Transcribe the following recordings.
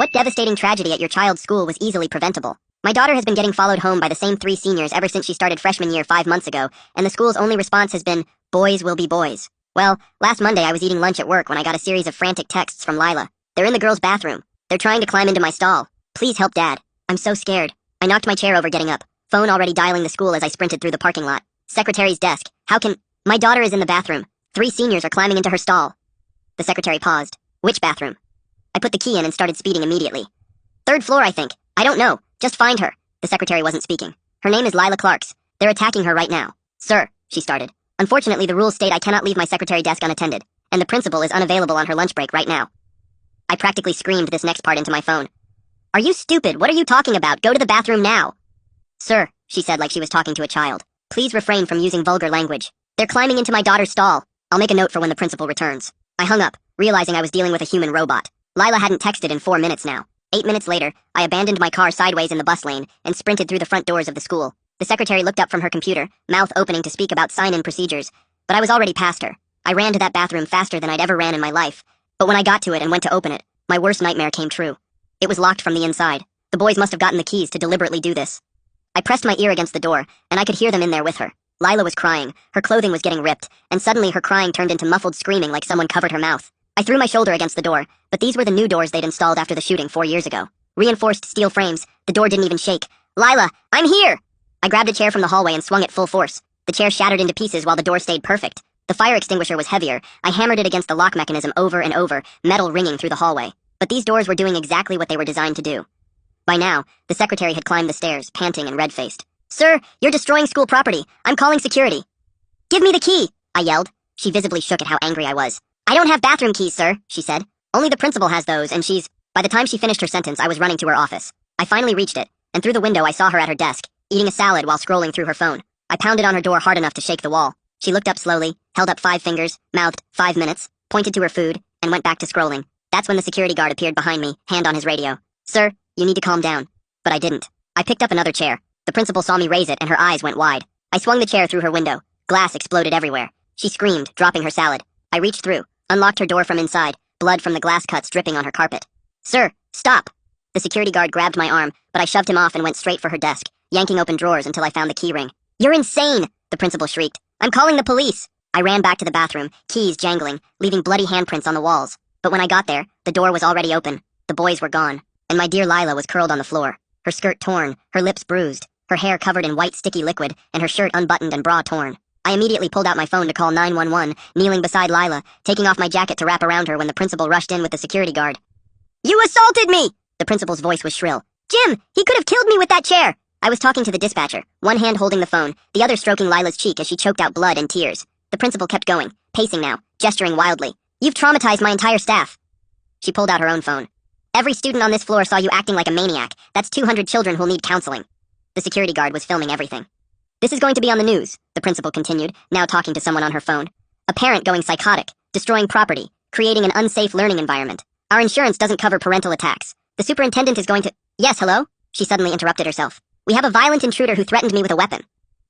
What devastating tragedy at your child's school was easily preventable? My daughter has been getting followed home by the same 3 seniors ever since she started freshman year 5 months ago, and the school's only response has been, boys will be boys. Well, last Monday I was eating lunch at work when I got a series of frantic texts from Lila. They're in the girls' bathroom. They're trying to climb into my stall. Please help Dad. I'm so scared. I knocked my chair over getting up. Phone already dialing the school as I sprinted through the parking lot. Secretary's desk. How can... My daughter is in the bathroom. 3 seniors are climbing into her stall. The secretary paused. Which bathroom? I put the key in and started speeding immediately. 3rd floor, I think. I don't know. Just find her. The secretary wasn't speaking. Her name is Lila Clarks. They're attacking her right now. Sir, she started. Unfortunately, the rules state I cannot leave my secretary desk unattended, and the principal is unavailable on her lunch break right now. I practically screamed this next part into my phone. Are you stupid? What are you talking about? Go to the bathroom now. Sir, she said like she was talking to a child. Please refrain from using vulgar language. They're climbing into my daughter's stall. I'll make a note for when the principal returns. I hung up, realizing I was dealing with a human robot. Lila hadn't texted in 4 minutes now. 8 minutes later, I abandoned my car sideways in the bus lane and sprinted through the front doors of the school. The secretary looked up from her computer, mouth opening to speak about sign-in procedures, but I was already past her. I ran to that bathroom faster than I'd ever ran in my life, but when I got to it and went to open it, my worst nightmare came true. It was locked from the inside. The boys must have gotten the keys to deliberately do this. I pressed my ear against the door, and I could hear them in there with her. Lila was crying, her clothing was getting ripped, and suddenly her crying turned into muffled screaming like someone covered her mouth. I threw my shoulder against the door, but these were the new doors they'd installed after the shooting 4 years ago. Reinforced steel frames, the door didn't even shake. Lila, I'm here! I grabbed a chair from the hallway and swung it full force. The chair shattered into pieces while the door stayed perfect. The fire extinguisher was heavier. I hammered it against the lock mechanism over and over, metal ringing through the hallway. But these doors were doing exactly what they were designed to do. By now, the secretary had climbed the stairs, panting and red-faced. Sir, you're destroying school property. I'm calling security. Give me the key, I yelled. She visibly shook at how angry I was. I don't have bathroom keys, sir, she said. Only the principal has those, and she's... By the time she finished her sentence, I was running to her office. I finally reached it, and through the window I saw her at her desk, eating a salad while scrolling through her phone. I pounded on her door hard enough to shake the wall. She looked up slowly, held up 5 fingers, mouthed 5 minutes, pointed to her food, and went back to scrolling. That's when the security guard appeared behind me, hand on his radio. Sir, you need to calm down. But I didn't. I picked up another chair. The principal saw me raise it, and her eyes went wide. I swung the chair through her window. Glass exploded everywhere. She screamed, dropping her salad. I reached through, unlocked her door from inside, blood from the glass cuts dripping on her carpet. Sir, stop! The security guard grabbed my arm, but I shoved him off and went straight for her desk, yanking open drawers until I found the key ring. You're insane! The principal shrieked. I'm calling the police! I ran back to the bathroom, keys jangling, leaving bloody handprints on the walls. But when I got there, the door was already open. The boys were gone, and my dear Lila was curled on the floor. Her skirt torn, her lips bruised, her hair covered in white sticky liquid, and her shirt unbuttoned and bra torn. I immediately pulled out my phone to call 911, kneeling beside Lila, taking off my jacket to wrap around her when the principal rushed in with the security guard. You assaulted me! The principal's voice was shrill. Jim, he could have killed me with that chair! I was talking to the dispatcher, one hand holding the phone, the other stroking Lila's cheek as she choked out blood and tears. The principal kept going, pacing now, gesturing wildly. You've traumatized my entire staff. She pulled out her own phone. Every student on this floor saw you acting like a maniac. That's 200 children who'll need counseling. The security guard was filming everything. This is going to be on the news, the principal continued, now talking to someone on her phone. A parent going psychotic, destroying property, creating an unsafe learning environment. Our insurance doesn't cover parental attacks. The superintendent is going to... Yes, hello? She suddenly interrupted herself. We have a violent intruder who threatened me with a weapon.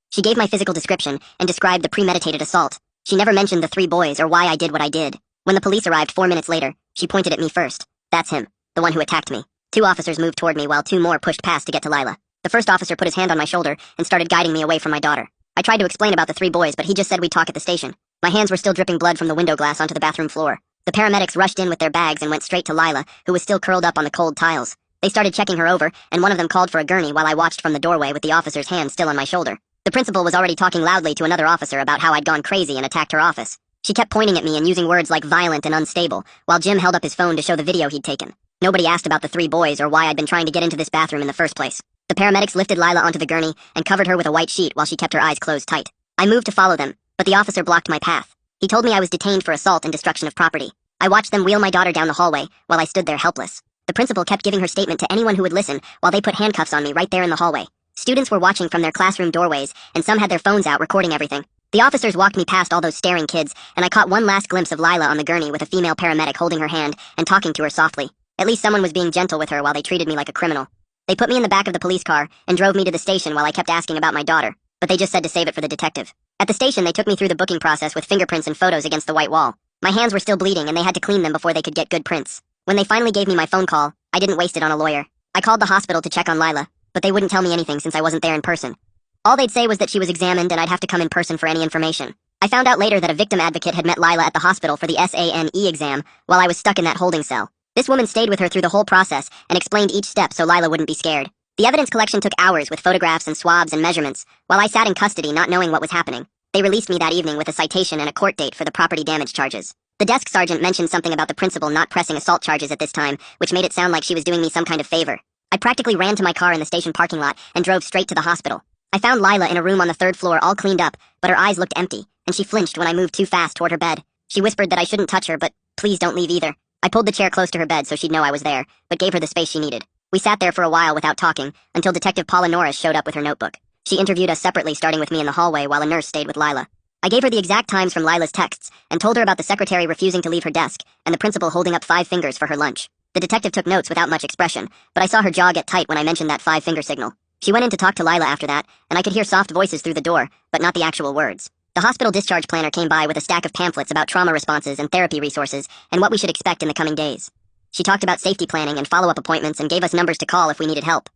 She gave my physical description and described the premeditated assault. She never mentioned the 3 boys or why I did what I did. When the police arrived 4 minutes later, she pointed at me first. That's him, the one who attacked me. 2 officers moved toward me while 2 more pushed past to get to Lila. The first officer put his hand on my shoulder and started guiding me away from my daughter. I tried to explain about the 3 boys, but he just said we'd talk at the station. My hands were still dripping blood from the window glass onto the bathroom floor. The paramedics rushed in with their bags and went straight to Lila, who was still curled up on the cold tiles. They started checking her over, and one of them called for a gurney while I watched from the doorway with the officer's hand still on my shoulder. The principal was already talking loudly to another officer about how I'd gone crazy and attacked her office. She kept pointing at me and using words like violent and unstable, while Jim held up his phone to show the video he'd taken. Nobody asked about the 3 boys or why I'd been trying to get into this bathroom in the first place. The paramedics lifted Lila onto the gurney and covered her with a white sheet while she kept her eyes closed tight. I moved to follow them, but the officer blocked my path. He told me I was detained for assault and destruction of property. I watched them wheel my daughter down the hallway while I stood there helpless. The principal kept giving her statement to anyone who would listen while they put handcuffs on me right there in the hallway. Students were watching from their classroom doorways, and some had their phones out recording everything. The officers walked me past all those staring kids, and I caught one last glimpse of Lila on the gurney with a female paramedic holding her hand and talking to her softly. At least someone was being gentle with her while they treated me like a criminal. They put me in the back of the police car and drove me to the station while I kept asking about my daughter, but they just said to save it for the detective. At the station, they took me through the booking process with fingerprints and photos against the white wall. My hands were still bleeding, and they had to clean them before they could get good prints. When they finally gave me my phone call, I didn't waste it on a lawyer. I called the hospital to check on Lila, but they wouldn't tell me anything since I wasn't there in person. All they'd say was that she was examined and I'd have to come in person for any information. I found out later that a victim advocate had met Lila at the hospital for the SANE exam while I was stuck in that holding cell. This woman stayed with her through the whole process and explained each step so Lila wouldn't be scared. The evidence collection took hours with photographs and swabs and measurements, while I sat in custody not knowing what was happening. They released me that evening with a citation and a court date for the property damage charges. The desk sergeant mentioned something about the principal not pressing assault charges at this time, which made it sound like she was doing me some kind of favor. I practically ran to my car in the station parking lot and drove straight to the hospital. I found Lila in a room on the 3rd floor all cleaned up, but her eyes looked empty, and she flinched when I moved too fast toward her bed. She whispered that I shouldn't touch her, but please don't leave either. I pulled the chair close to her bed so she'd know I was there, but gave her the space she needed. We sat there for a while without talking, until Detective Paula Norris showed up with her notebook. She interviewed us separately, starting with me in the hallway while a nurse stayed with Lila. I gave her the exact times from Lila's texts, and told her about the secretary refusing to leave her desk, and the principal holding up 5 fingers for her lunch. The detective took notes without much expression, but I saw her jaw get tight when I mentioned that 5-finger signal. She went in to talk to Lila after that, and I could hear soft voices through the door, but not the actual words. The hospital discharge planner came by with a stack of pamphlets about trauma responses and therapy resources, and what we should expect in the coming days. She talked about safety planning and follow-up appointments and gave us numbers to call if we needed help.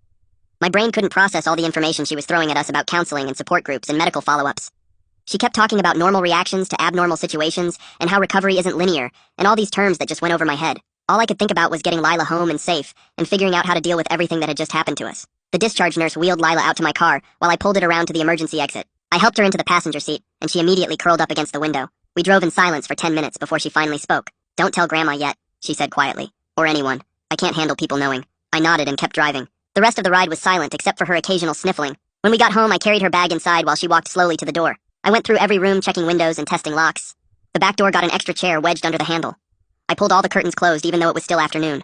My brain couldn't process all the information she was throwing at us about counseling and support groups and medical follow-ups. She kept talking about normal reactions to abnormal situations and how recovery isn't linear, and all these terms that just went over my head. All I could think about was getting Lila home and safe, and figuring out how to deal with everything that had just happened to us. The discharge nurse wheeled Lila out to my car while I pulled it around to the emergency exit. I helped her into the passenger seat, and she immediately curled up against the window. We drove in silence for 10 minutes before she finally spoke. "Don't tell Grandma yet," she said quietly. "Or anyone. I can't handle people knowing." I nodded and kept driving. The rest of the ride was silent except for her occasional sniffling. When we got home, I carried her bag inside while she walked slowly to the door. I went through every room checking windows and testing locks. The back door got an extra chair wedged under the handle. I pulled all the curtains closed even though it was still afternoon.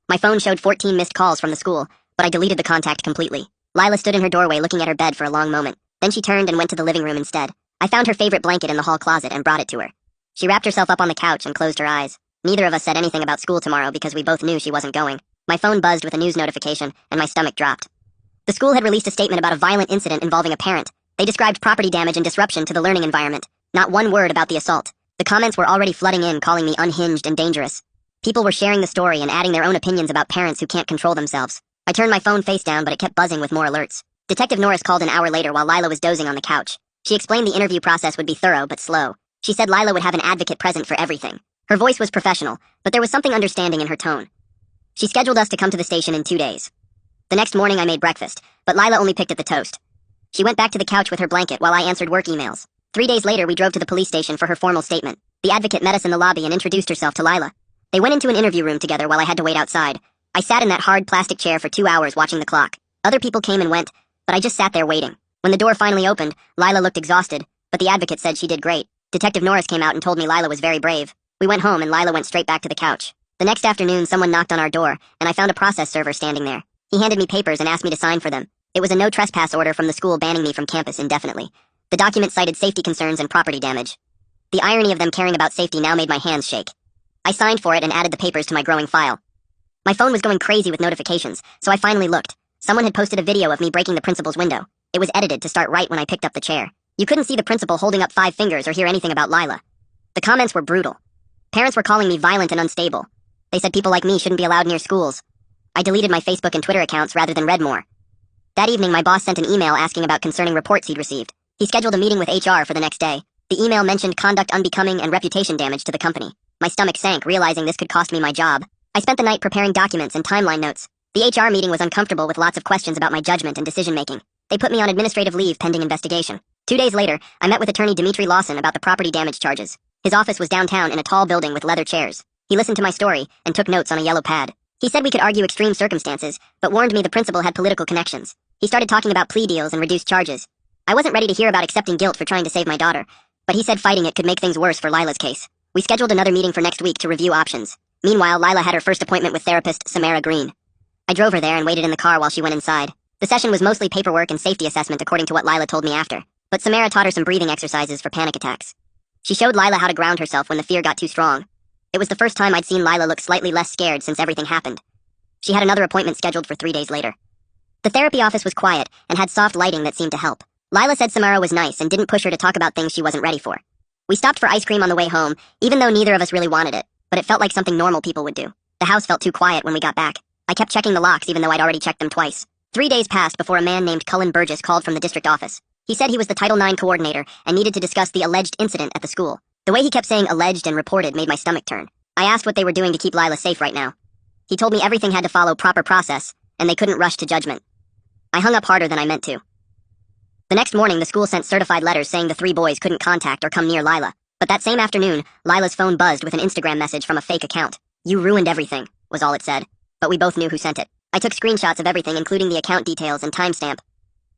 My phone showed 14 missed calls from the school, but I deleted the contact completely. Lila stood in her doorway looking at her bed for a long moment. Then she turned and went to the living room instead. I found her favorite blanket in the hall closet and brought it to her. She wrapped herself up on the couch and closed her eyes. Neither of us said anything about school tomorrow because we both knew she wasn't going. My phone buzzed with a news notification, and my stomach dropped. The school had released a statement about a violent incident involving a parent. They described property damage and disruption to the learning environment. Not one word about the assault. The comments were already flooding in, calling me unhinged and dangerous. People were sharing the story and adding their own opinions about parents who can't control themselves. I turned my phone face down, but it kept buzzing with more alerts. Detective Norris called an hour later while Lila was dozing on the couch. She explained the interview process would be thorough but slow. She said Lila would have an advocate present for everything. Her voice was professional, but there was something understanding in her tone. She scheduled us to come to the station in 2 days. The next morning I made breakfast, but Lila only picked at the toast. She went back to the couch with her blanket while I answered work emails. 3 days later we drove to the police station for her formal statement. The advocate met us in the lobby and introduced herself to Lila. They went into an interview room together while I had to wait outside. I sat in that hard plastic chair for 2 hours watching the clock. Other people came and went, but I just sat there waiting. When the door finally opened, Lila looked exhausted, but the advocate said she did great. Detective Norris came out and told me Lila was very brave. We went home and Lila went straight back to the couch. The next afternoon, someone knocked on our door, and I found a process server standing there. He handed me papers and asked me to sign for them. It was a no trespass order from the school banning me from campus indefinitely. The document cited safety concerns and property damage. The irony of them caring about safety now made my hands shake. I signed for it and added the papers to my growing file. My phone was going crazy with notifications, so I finally looked. Someone had posted a video of me breaking the principal's window. It was edited to start right when I picked up the chair. You couldn't see the principal holding up 5 fingers or hear anything about Lila. The comments were brutal. Parents were calling me violent and unstable. They said people like me shouldn't be allowed near schools. I deleted my Facebook and Twitter accounts rather than read more. That evening, my boss sent an email asking about concerning reports he'd received. He scheduled a meeting with HR for the next day. The email mentioned conduct unbecoming and reputation damage to the company. My stomach sank, realizing this could cost me my job. I spent the night preparing documents and timeline notes. The HR meeting was uncomfortable with lots of questions about my judgment and decision-making. They put me on administrative leave pending investigation. 2 days later, I met with attorney Dimitri Lawson about the property damage charges. His office was downtown in a tall building with leather chairs. He listened to my story and took notes on a yellow pad. He said we could argue extreme circumstances, but warned me the principal had political connections. He started talking about plea deals and reduced charges. I wasn't ready to hear about accepting guilt for trying to save my daughter, but he said fighting it could make things worse for Lila's case. We scheduled another meeting for next week to review options. Meanwhile, Lila had her first appointment with therapist Samara Green. I drove her there and waited in the car while she went inside. The session was mostly paperwork and safety assessment according to what Lila told me after, but Samara taught her some breathing exercises for panic attacks. She showed Lila how to ground herself when the fear got too strong. It was the first time I'd seen Lila look slightly less scared since everything happened. She had another appointment scheduled for 3 days later. The therapy office was quiet and had soft lighting that seemed to help. Lila said Samara was nice and didn't push her to talk about things she wasn't ready for. We stopped for ice cream on the way home, even though neither of us really wanted it, but it felt like something normal people would do. The house felt too quiet when we got back. I kept checking the locks even though I'd already checked them twice. 3 days passed before a man named Cullen Burgess called from the district office. He said he was the Title IX coordinator and needed to discuss the alleged incident at the school. The way he kept saying alleged and reported made my stomach turn. I asked what they were doing to keep Lila safe right now. He told me everything had to follow proper process, and they couldn't rush to judgment. I hung up harder than I meant to. The next morning, the school sent certified letters saying the 3 boys couldn't contact or come near Lila. But that same afternoon, Lila's phone buzzed with an Instagram message from a fake account. "You ruined everything," was all it said. But we both knew who sent it. I took screenshots of everything, including the account details and timestamp.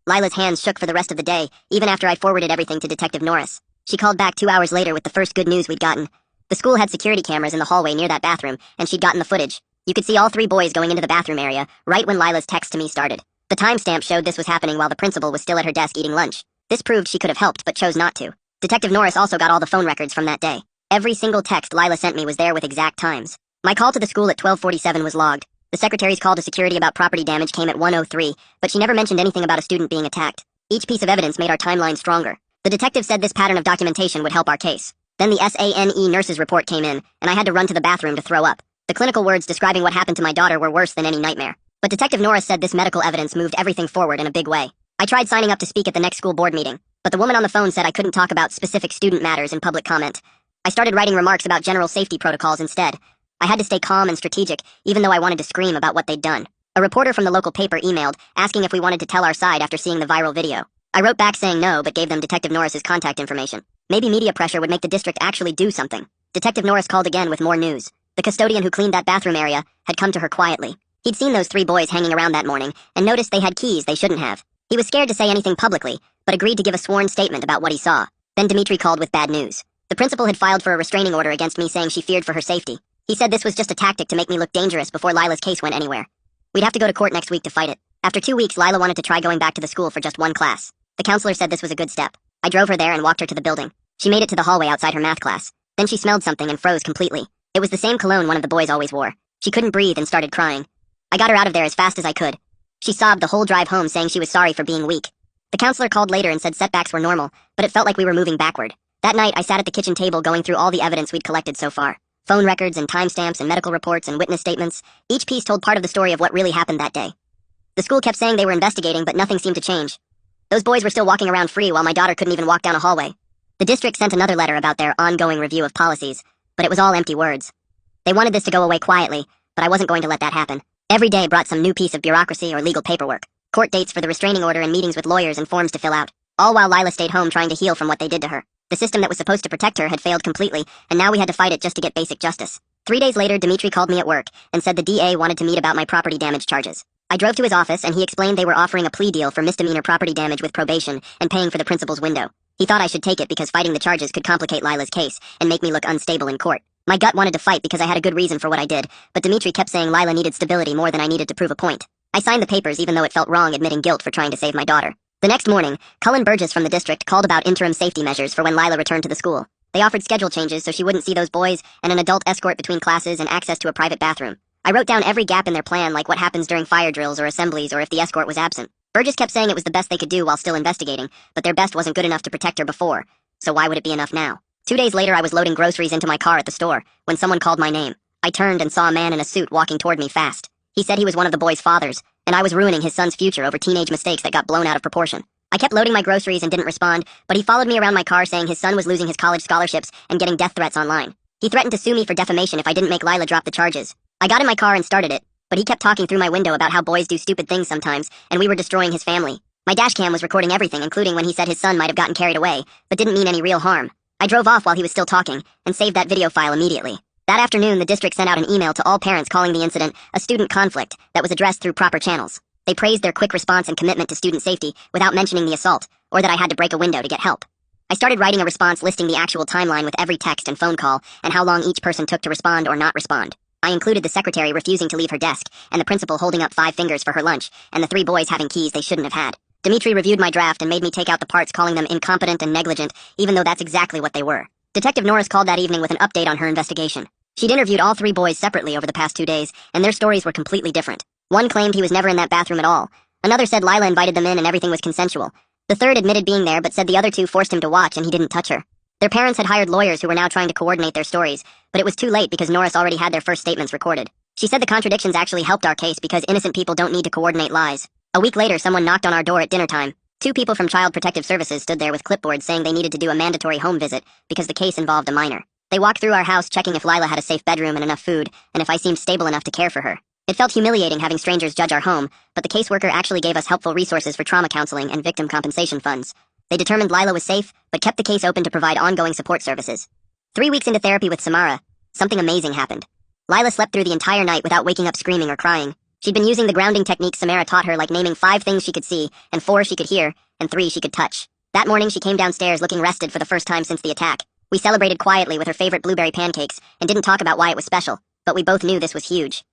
Lila's hands shook for the rest of the day, even after I forwarded everything to Detective Norris. She called back 2 hours later with the first good news we'd gotten. The school had security cameras in the hallway near that bathroom, and she'd gotten the footage. You could see all 3 boys going into the bathroom area, right when Lila's text to me started. The timestamp showed this was happening while the principal was still at her desk eating lunch. This proved she could have helped, but chose not to. Detective Norris also got all the phone records from that day. Every single text Lila sent me was there with exact times. My call to the school at 12:47 was logged. The secretary's call to security about property damage came at 1:03, but she never mentioned anything about a student being attacked. Each piece of evidence made our timeline stronger. The detective said this pattern of documentation would help our case. Then the SANE nurse's report came in, and I had to run to the bathroom to throw up. The clinical words describing what happened to my daughter were worse than any nightmare. But Detective Norris said this medical evidence moved everything forward in a big way. I tried signing up to speak at the next school board meeting, but the woman on the phone said I couldn't talk about specific student matters in public comment. I started writing remarks about general safety protocols instead. I had to stay calm and strategic, even though I wanted to scream about what they'd done. A reporter from the local paper emailed, asking if we wanted to tell our side after seeing the viral video. I wrote back saying no, but gave them Detective Norris's contact information. Maybe media pressure would make the district actually do something. Detective Norris called again with more news. The custodian who cleaned that bathroom area had come to her quietly. He'd seen those 3 boys hanging around that morning, and noticed they had keys they shouldn't have. He was scared to say anything publicly, but agreed to give a sworn statement about what he saw. Then Dimitri called with bad news. The principal had filed for a restraining order against me, saying she feared for her safety. He said this was just a tactic to make me look dangerous before Lila's case went anywhere. We'd have to go to court next week to fight it. After 2 weeks, Lila wanted to try going back to the school for just 1 class. The counselor said this was a good step. I drove her there and walked her to the building. She made it to the hallway outside her math class. Then she smelled something and froze completely. It was the same cologne one of the boys always wore. She couldn't breathe and started crying. I got her out of there as fast as I could. She sobbed the whole drive home, saying she was sorry for being weak. The counselor called later and said setbacks were normal, but it felt like we were moving backward. That night, I sat at the kitchen table going through all the evidence we'd collected so far. Phone records and timestamps and medical reports and witness statements. Each piece told part of the story of what really happened that day. The school kept saying they were investigating, but nothing seemed to change. Those boys were still walking around free while my daughter couldn't even walk down a hallway. The district sent another letter about their ongoing review of policies, but it was all empty words. They wanted this to go away quietly, but I wasn't going to let that happen. Every day brought some new piece of bureaucracy or legal paperwork. Court dates for the restraining order and meetings with lawyers and forms to fill out. All while Lila stayed home trying to heal from what they did to her. The system that was supposed to protect her had failed completely, and now we had to fight it just to get basic justice. 3 days later, Dimitri called me at work and said the DA wanted to meet about my property damage charges. I drove to his office and he explained they were offering a plea deal for misdemeanor property damage with probation and paying for the principal's window. He thought I should take it because fighting the charges could complicate Lila's case and make me look unstable in court. My gut wanted to fight because I had a good reason for what I did, but Dimitri kept saying Lila needed stability more than I needed to prove a point. I signed the papers even though it felt wrong admitting guilt for trying to save my daughter. The next morning, Cullen Burgess from the district called about interim safety measures for when Lila returned to the school. They offered schedule changes so she wouldn't see those boys, and an adult escort between classes and access to a private bathroom. I wrote down every gap in their plan, like what happens during fire drills or assemblies or if the escort was absent. Burgess kept saying it was the best they could do while still investigating, but their best wasn't good enough to protect her before, so why would it be enough now? 2 days later, I was loading groceries into my car at the store when someone called my name. I turned and saw a man in a suit walking toward me fast. He said he was one of the boys' fathers, and I was ruining his son's future over teenage mistakes that got blown out of proportion. I kept loading my groceries and didn't respond, but he followed me around my car saying his son was losing his college scholarships and getting death threats online. He threatened to sue me for defamation if I didn't make Lila drop the charges. I got in my car and started it, but he kept talking through my window about how boys do stupid things sometimes, and we were destroying his family. My dashcam was recording everything, including when he said his son might have gotten carried away, but didn't mean any real harm. I drove off while he was still talking, and saved that video file immediately. That afternoon, the district sent out an email to all parents calling the incident a student conflict that was addressed through proper channels. They praised their quick response and commitment to student safety without mentioning the assault, or that I had to break a window to get help. I started writing a response listing the actual timeline with every text and phone call, and how long each person took to respond or not respond. I included the secretary refusing to leave her desk, and the principal holding up 5 fingers for her lunch, and the 3 boys having keys they shouldn't have had. Dimitri reviewed my draft and made me take out the parts, calling them incompetent and negligent, even though that's exactly what they were. Detective Norris called that evening with an update on her investigation. She'd interviewed all 3 boys separately over the past 2 days, and their stories were completely different. One claimed he was never in that bathroom at all. Another said Lila invited them in and everything was consensual. The third admitted being there, but said the other 2 forced him to watch and he didn't touch her. Their parents had hired lawyers who were now trying to coordinate their stories, but it was too late because Norris already had their first statements recorded. She said the contradictions actually helped our case because innocent people don't need to coordinate lies. A week later, someone knocked on our door at dinner time. Two people from Child Protective Services stood there with clipboards saying they needed to do a mandatory home visit because the case involved a minor. They walked through our house checking if Lila had a safe bedroom and enough food, and if I seemed stable enough to care for her. It felt humiliating having strangers judge our home, but the caseworker actually gave us helpful resources for trauma counseling and victim compensation funds. They determined Lila was safe, but kept the case open to provide ongoing support services. 3 weeks into therapy with Samara, something amazing happened. Lila slept through the entire night without waking up screaming or crying. She'd been using the grounding technique Samara taught her, like naming 5 things she could see, and 4 she could hear, and 3 she could touch. That morning she came downstairs looking rested for the first time since the attack. We celebrated quietly with her favorite blueberry pancakes, and didn't talk about why it was special, but we both knew this was huge.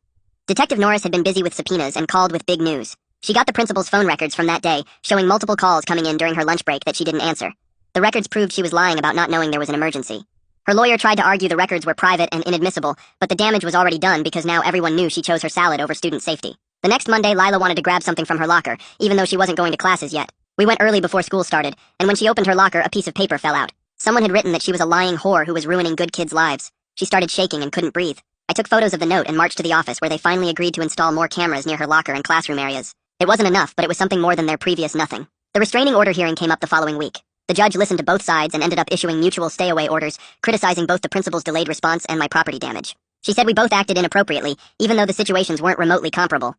Detective Norris had been busy with subpoenas and called with big news. She got the principal's phone records from that day, showing multiple calls coming in during her lunch break that she didn't answer. The records proved she was lying about not knowing there was an emergency. Her lawyer tried to argue the records were private and inadmissible, but the damage was already done because now everyone knew she chose her salad over student safety. The next Monday, Lila wanted to grab something from her locker, even though she wasn't going to classes yet. We went early before school started, and when she opened her locker, a piece of paper fell out. Someone had written that she was a lying whore who was ruining good kids' lives. She started shaking and couldn't breathe. I took photos of the note and marched to the office where they finally agreed to install more cameras near her locker and classroom areas. It wasn't enough, but it was something more than their previous nothing. The restraining order hearing came up the following week. The judge listened to both sides and ended up issuing mutual stay-away orders, criticizing both the principal's delayed response and my property damage. She said we both acted inappropriately, even though the situations weren't remotely comparable.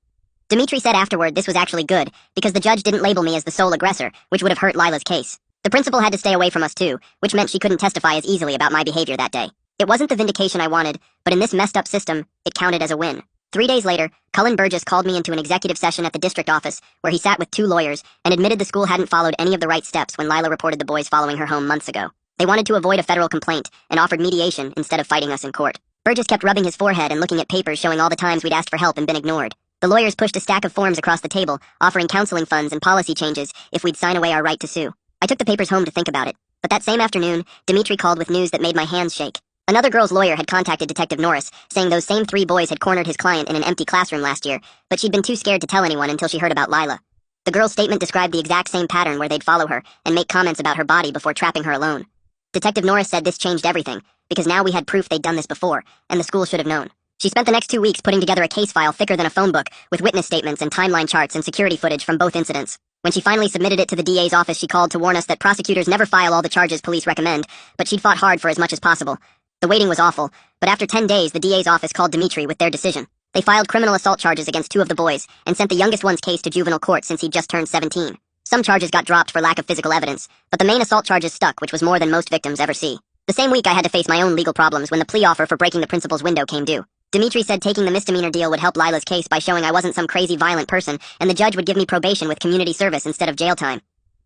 Dimitri said afterward this was actually good, because the judge didn't label me as the sole aggressor, which would have hurt Lila's case. The principal had to stay away from us too, which meant she couldn't testify as easily about my behavior that day. It wasn't the vindication I wanted, but in this messed up system, it counted as a win. 3 days later, Cullen Burgess called me into an executive session at the district office, where he sat with 2 lawyers and admitted the school hadn't followed any of the right steps when Lila reported the boys following her home months ago. They wanted to avoid a federal complaint and offered mediation instead of fighting us in court. Burgess kept rubbing his forehead and looking at papers showing all the times we'd asked for help and been ignored. The lawyers pushed a stack of forms across the table, offering counseling funds and policy changes if we'd sign away our right to sue. I took the papers home to think about it, but that same afternoon, Dimitri called with news that made my hands shake. Another girl's lawyer had contacted Detective Norris, saying those same 3 boys had cornered his client in an empty classroom last year, but she'd been too scared to tell anyone until she heard about Lila. The girl's statement described the exact same pattern where they'd follow her and make comments about her body before trapping her alone. Detective Norris said this changed everything, because now we had proof they'd done this before, and the school should have known. She spent the next 2 weeks putting together a case file thicker than a phone book, with witness statements and timeline charts and security footage from both incidents. When she finally submitted it to the DA's office, she called to warn us that prosecutors never file all the charges police recommend, but she'd fought hard for as much as possible. The waiting was awful, but after 10 days, the DA's office called Dimitri with their decision. They filed criminal assault charges against 2 of the boys, and sent the youngest one's case to juvenile court since he'd just turned 17. Some charges got dropped for lack of physical evidence, but the main assault charges stuck, which was more than most victims ever see. The same week I had to face my own legal problems when the plea offer for breaking the principal's window came due. Dimitri said taking the misdemeanor deal would help Lila's case by showing I wasn't some crazy violent person, and the judge would give me probation with community service instead of jail time.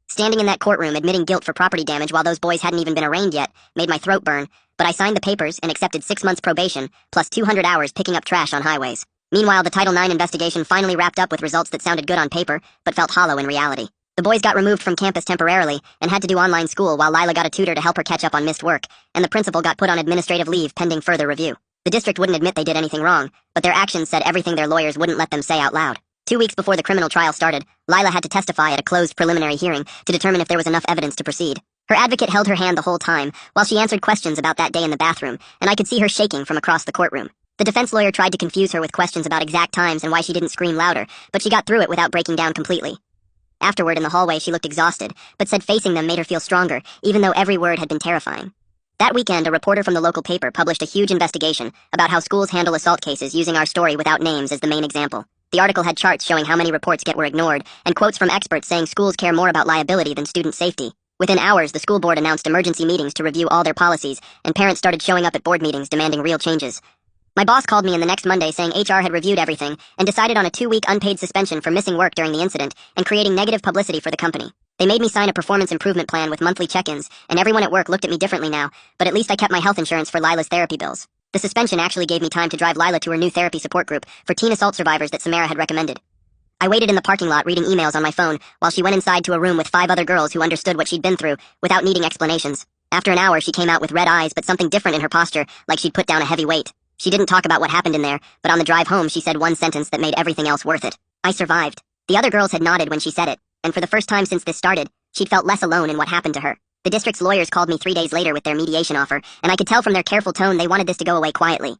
Standing in that courtroom admitting guilt for property damage while those boys hadn't even been arraigned yet made my throat burn, but I signed the papers and accepted 6 months probation, plus 200 hours picking up trash on highways. Meanwhile, the Title IX investigation finally wrapped up with results that sounded good on paper, but felt hollow in reality. The boys got removed from campus temporarily and had to do online school while Lila got a tutor to help her catch up on missed work, and the principal got put on administrative leave pending further review. The district wouldn't admit they did anything wrong, but their actions said everything their lawyers wouldn't let them say out loud. 2 weeks before the criminal trial started, Lila had to testify at a closed preliminary hearing to determine if there was enough evidence to proceed. Her advocate held her hand the whole time, while she answered questions about that day in the bathroom, and I could see her shaking from across the courtroom. The defense lawyer tried to confuse her with questions about exact times and why she didn't scream louder, but she got through it without breaking down completely. Afterward in the hallway she looked exhausted, but said facing them made her feel stronger, even though every word had been terrifying. That weekend, a reporter from the local paper published a huge investigation about how schools handle assault cases using our story without names as the main example. The article had charts showing how many reports were ignored, and quotes from experts saying schools care more about liability than student safety. Within hours, the school board announced emergency meetings to review all their policies, and parents started showing up at board meetings demanding real changes. My boss called me in the next Monday saying HR had reviewed everything and decided on a 2-week unpaid suspension for missing work during the incident and creating negative publicity for the company. They made me sign a performance improvement plan with monthly check-ins, and everyone at work looked at me differently now, but at least I kept my health insurance for Lila's therapy bills. The suspension actually gave me time to drive Lila to her new therapy support group for teen assault survivors that Samara had recommended. I waited in the parking lot reading emails on my phone while she went inside to a room with 5 other girls who understood what she'd been through without needing explanations. After an hour, she came out with red eyes but something different in her posture, like she'd put down a heavy weight. She didn't talk about what happened in there, but on the drive home she said one sentence that made everything else worth it. I survived. The other girls had nodded when she said it, and for the first time since this started, she'd felt less alone in what happened to her. The district's lawyers called me 3 days later with their mediation offer, and I could tell from their careful tone they wanted this to go away quietly.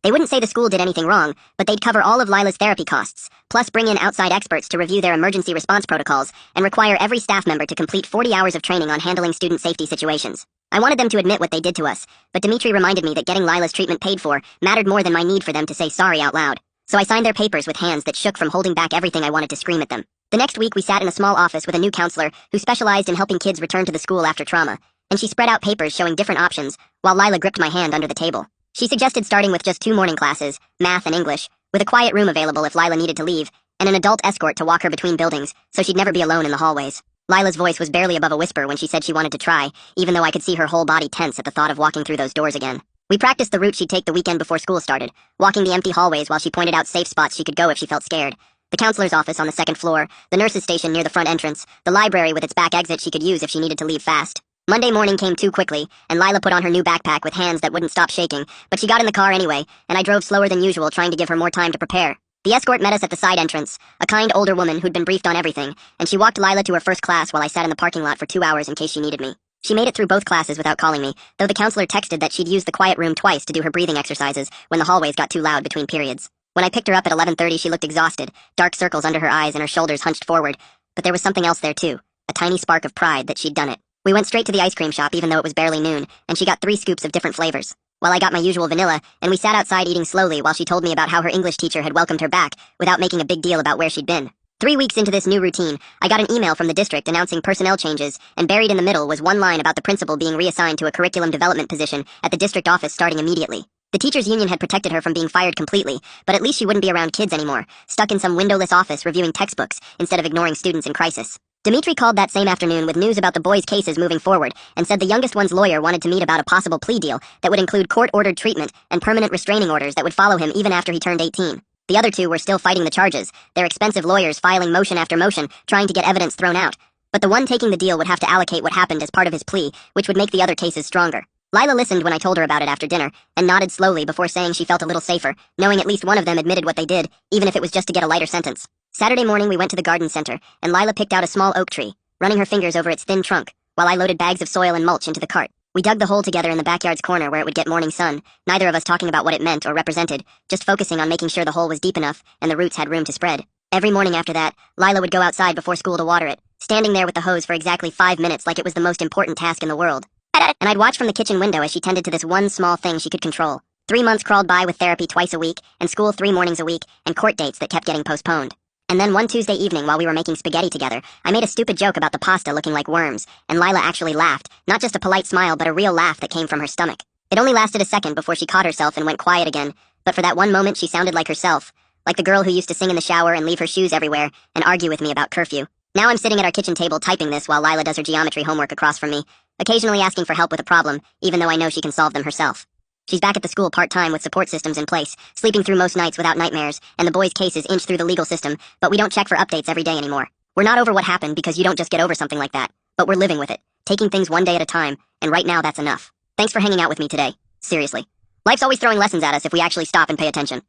They wouldn't say the school did anything wrong, but they'd cover all of Lila's therapy costs, plus bring in outside experts to review their emergency response protocols, and require every staff member to complete 40 hours of training on handling student safety situations. I wanted them to admit what they did to us, but Dimitri reminded me that getting Lila's treatment paid for mattered more than my need for them to say sorry out loud. So I signed their papers with hands that shook from holding back everything I wanted to scream at them. The next week we sat in a small office with a new counselor who specialized in helping kids return to the school after trauma, and she spread out papers showing different options, while Lila gripped my hand under the table. She suggested starting with just 2 morning classes, math and English, with a quiet room available if Lila needed to leave, and an adult escort to walk her between buildings, so she'd never be alone in the hallways. Lila's voice was barely above a whisper when she said she wanted to try, even though I could see her whole body tense at the thought of walking through those doors again. We practiced the route she'd take the weekend before school started, walking the empty hallways while she pointed out safe spots she could go if she felt scared. The counselor's office on the 2nd floor, the nurse's station near the front entrance, the library with its back exit she could use if she needed to leave fast. Monday morning came too quickly, and Lila put on her new backpack with hands that wouldn't stop shaking, but she got in the car anyway, and I drove slower than usual trying to give her more time to prepare. The escort met us at the side entrance, a kind older woman who'd been briefed on everything, and she walked Lila to her first class while I sat in the parking lot for 2 hours in case she needed me. She made it through both classes without calling me, though the counselor texted that she'd used the quiet room twice to do her breathing exercises when the hallways got too loud between periods. When I picked her up at 11:30, she looked exhausted, dark circles under her eyes and her shoulders hunched forward, but there was something else there too, a tiny spark of pride that she'd done it. We went straight to the ice cream shop even though it was barely noon, and she got 3 scoops of different flavors, while I got my usual vanilla, and we sat outside eating slowly while she told me about how her English teacher had welcomed her back without making a big deal about where she'd been. 3 weeks into this new routine, I got an email from the district announcing personnel changes, and buried in the middle was one line about the principal being reassigned to a curriculum development position at the district office starting immediately. The teachers' union had protected her from being fired completely, but at least she wouldn't be around kids anymore, stuck in some windowless office reviewing textbooks instead of ignoring students in crisis. Dimitri called that same afternoon with news about the boys' cases moving forward, and said the youngest one's lawyer wanted to meet about a possible plea deal that would include court-ordered treatment and permanent restraining orders that would follow him even after he turned 18. The other 2 were still fighting the charges, their expensive lawyers filing motion after motion, trying to get evidence thrown out. But the one taking the deal would have to allocate what happened as part of his plea, which would make the other cases stronger. Lila listened when I told her about it after dinner, and nodded slowly before saying she felt a little safer, knowing at least one of them admitted what they did, even if it was just to get a lighter sentence. Saturday morning we went to the garden center, and Lila picked out a small oak tree, running her fingers over its thin trunk, while I loaded bags of soil and mulch into the cart. We dug the hole together in the backyard's corner where it would get morning sun, neither of us talking about what it meant or represented, just focusing on making sure the hole was deep enough and the roots had room to spread. Every morning after that, Lila would go outside before school to water it, standing there with the hose for exactly 5 minutes like it was the most important task in the world. And I'd watch from the kitchen window as she tended to this one small thing she could control. 3 months crawled by with therapy twice a week, and school 3 mornings a week, and court dates that kept getting postponed. And then one Tuesday evening while we were making spaghetti together, I made a stupid joke about the pasta looking like worms, and Lila actually laughed, not just a polite smile but a real laugh that came from her stomach. It only lasted a second before she caught herself and went quiet again, but for that one moment she sounded like herself, like the girl who used to sing in the shower and leave her shoes everywhere, and argue with me about curfew. Now I'm sitting at our kitchen table typing this while Lila does her geometry homework across from me, occasionally asking for help with a problem, even though I know she can solve them herself. She's back at the school part-time with support systems in place, sleeping through most nights without nightmares, and the boys' cases inch through the legal system, but we don't check for updates every day anymore. We're not over what happened because you don't just get over something like that, but we're living with it, taking things one day at a time, and right now that's enough. Thanks for hanging out with me today. Seriously. Life's always throwing lessons at us if we actually stop and pay attention.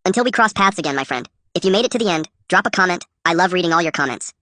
Until we cross paths again, my friend. If you made it to the end, drop a comment. I love reading all your comments.